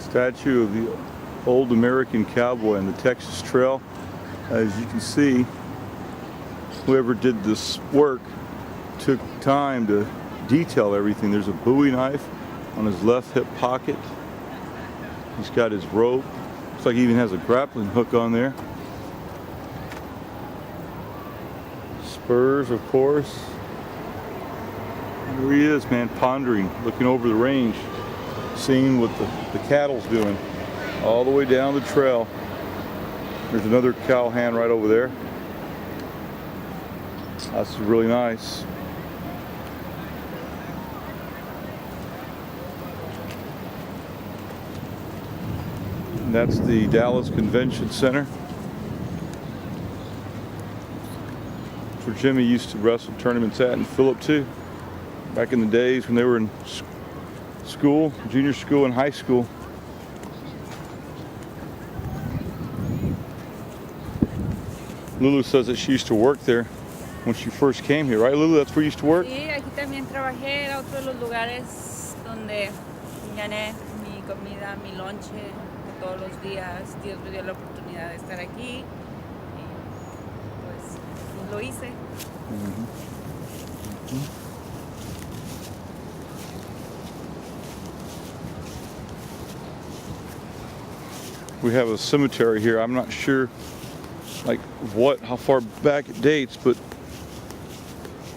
Statue of the old American cowboy on the Texas Trail. As you can see, whoever did this work took time to detail everything. There's a Bowie knife on his left hip pocket. He's got his rope. Looks like he even has a grappling hook on there. Spurs, of course. There he is, man, pondering, looking over the range, seeing what the cattle's doing all the way down the trail. There's another cow hand right over there. That's really nice. And that's the Dallas Convention Center. That's where Jimmy used to wrestle tournaments at, and Philip too. Back in the days when they were in school, junior school and high school. Lulu says that she used to work there when she first came here, right, Lulu? That's where you used to work? Sí, aquí también trabajé. Era otro de los lugares donde gané mi comida, mi lonche de todos los días. Dios me dio la oportunidad de estar aquí y pues lo hice. We have a cemetery here. I'm not sure like how far back it dates, but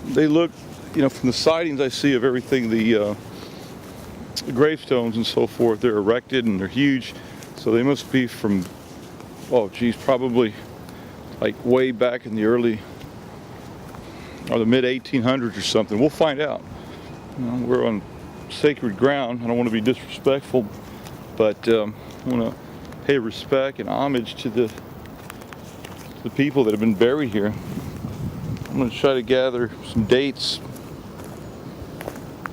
they look, from the sightings I see of everything, the gravestones and so forth, they're erected and they're huge, so they must be from, probably like way back in the early or the mid 1800s or something. We'll find out. We're on sacred ground. I don't want to be disrespectful, but I want to pay respect and homage to the people that have been buried here. I'm going to try to gather some dates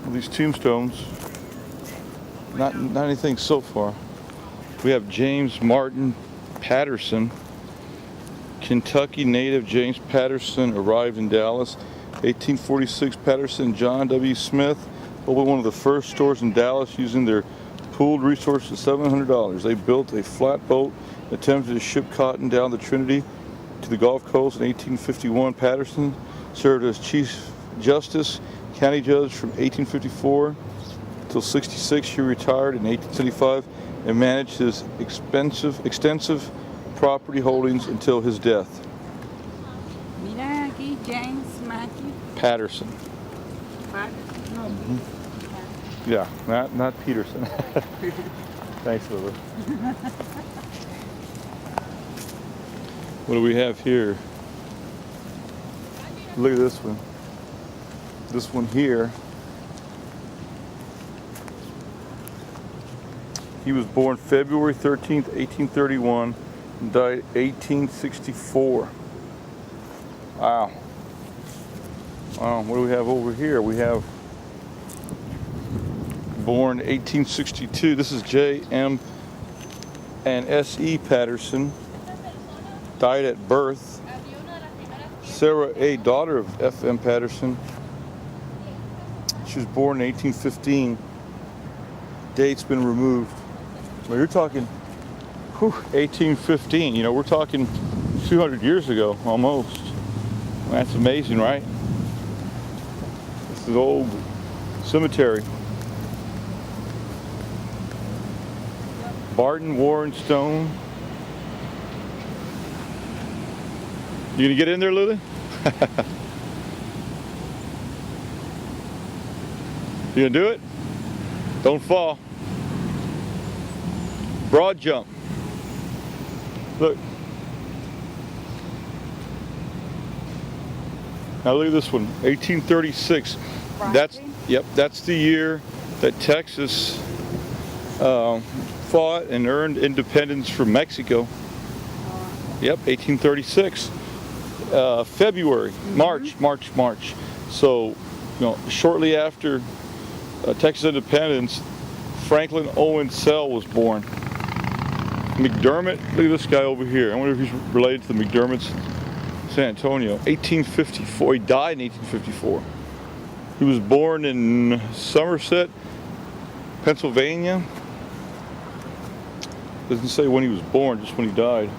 of these tombstones. Not anything so far. We have James Martin Patterson, Kentucky native James Patterson, arrived in Dallas. 1846, Patterson, John W. Smith opened one of the first stores in Dallas using their pooled resources, $700. They built a flatboat, attempted to ship cotton down the Trinity to the Gulf Coast in 1851. Patterson served as Chief Justice, County Judge from 1854 until 66. He retired in 1875 and managed his extensive property holdings until his death. Mira aquí, James Matthew Patterson. Yeah, not Peterson. Thanks, Lily. What do we have here? Look at this one. This one here. He was born February 13th, 1831, and died 1864. Wow. Wow, what do we have over here? We have born 1862. This is J.M. and S.E. Patterson. Died at birth. Sarah A., daughter of F.M. Patterson. She was born in 1815. Date's been removed. Well, you're talking 1815. We're talking 200 years ago, almost. That's amazing, right? This is old cemetery. Barton Warren Stone. You gonna get in there, Lily? You gonna do it? Don't fall. Broad jump. Look. Now look at this one, 1836. That's the year that Texas fought and earned independence from Mexico. Yep, 1836. February, March. So, shortly after Texas independence, Franklin Owen Sell was born. McDermott, look at this guy over here. I wonder if he's related to the McDermotts, San Antonio. 1854, he died in 1854. He was born in Somerset, Pennsylvania. Doesn't say when he was born, just when he died.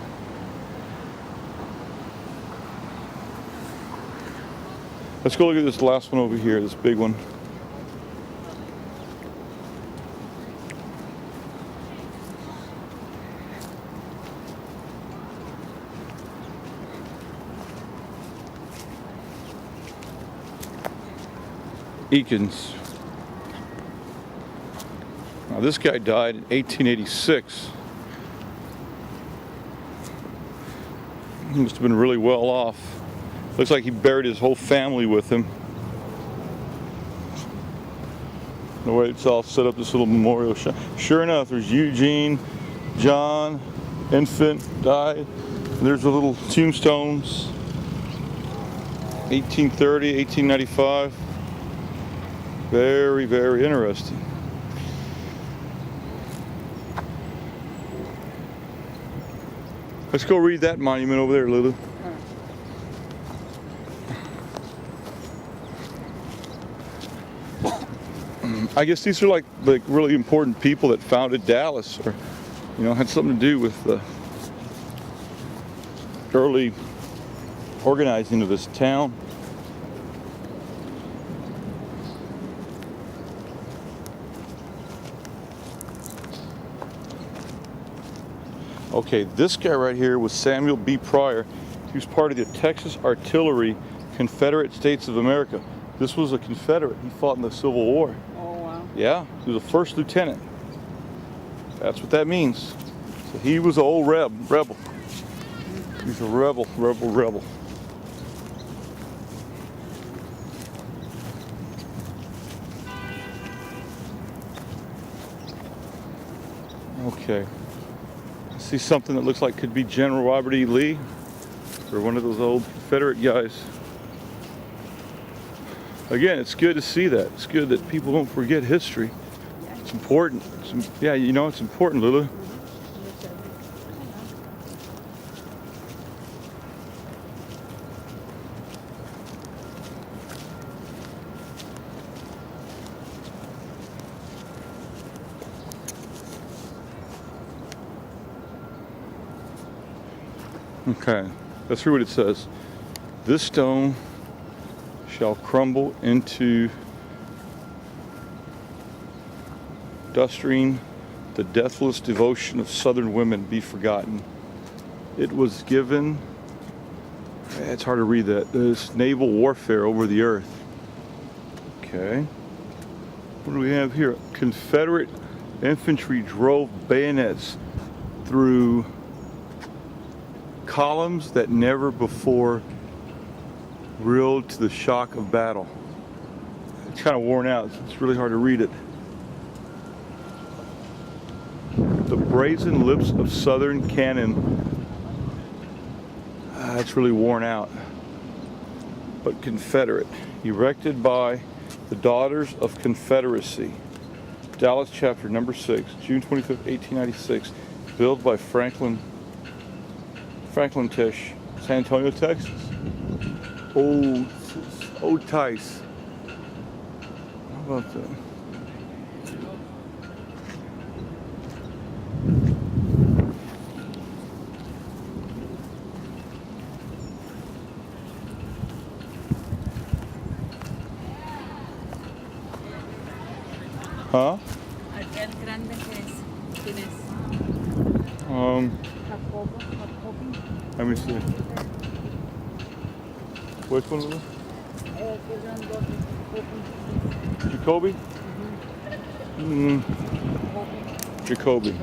Let's go look at this last one over here, this big one. Eakins. Now this guy died in 1886. He must have been really well off. Looks like he buried his whole family with him. The way it's all set up, this little memorial. Sure enough, there's Eugene, John, infant, died. And there's the little tombstones. 1830, 1895. Very, very interesting. Let's go read that monument over there, Lulu. I guess these are like really important people that founded Dallas, or had something to do with the early organizing of this town. Okay, this guy right here was Samuel B. Pryor. He was part of the Texas Artillery, Confederate States of America. This was a Confederate. He fought in the Civil War. Oh, wow. Yeah, he was a first lieutenant. That's what that means. So he was an old rebel. He's a rebel. Okay. See something that looks like could be General Robert E. Lee, or one of those old Confederate guys. Again, it's good to see that. It's good that people don't forget history. It's important. It's important, Lulu. Okay, let's read what it says. This stone shall crumble into dustering, the deathless devotion of Southern women be forgotten. It was given, it's hard to read that, this naval warfare over the earth. Okay, what do we have here? Confederate infantry drove bayonets through columns that never before reeled to the shock of battle. It's kind of worn out. It's really hard to read it. The brazen lips of Southern cannon. It's really worn out. But Confederate. Erected by the Daughters of Confederacy. Dallas chapter number 6, June 25th, 1896. Built by Franklin Tish, San Antonio, Texas. Old Tice. How about that? Huh? Aquel grande que es. ¿Quién es? Jacobi. Let me see. Which one was it? Jacoby? Jacoby.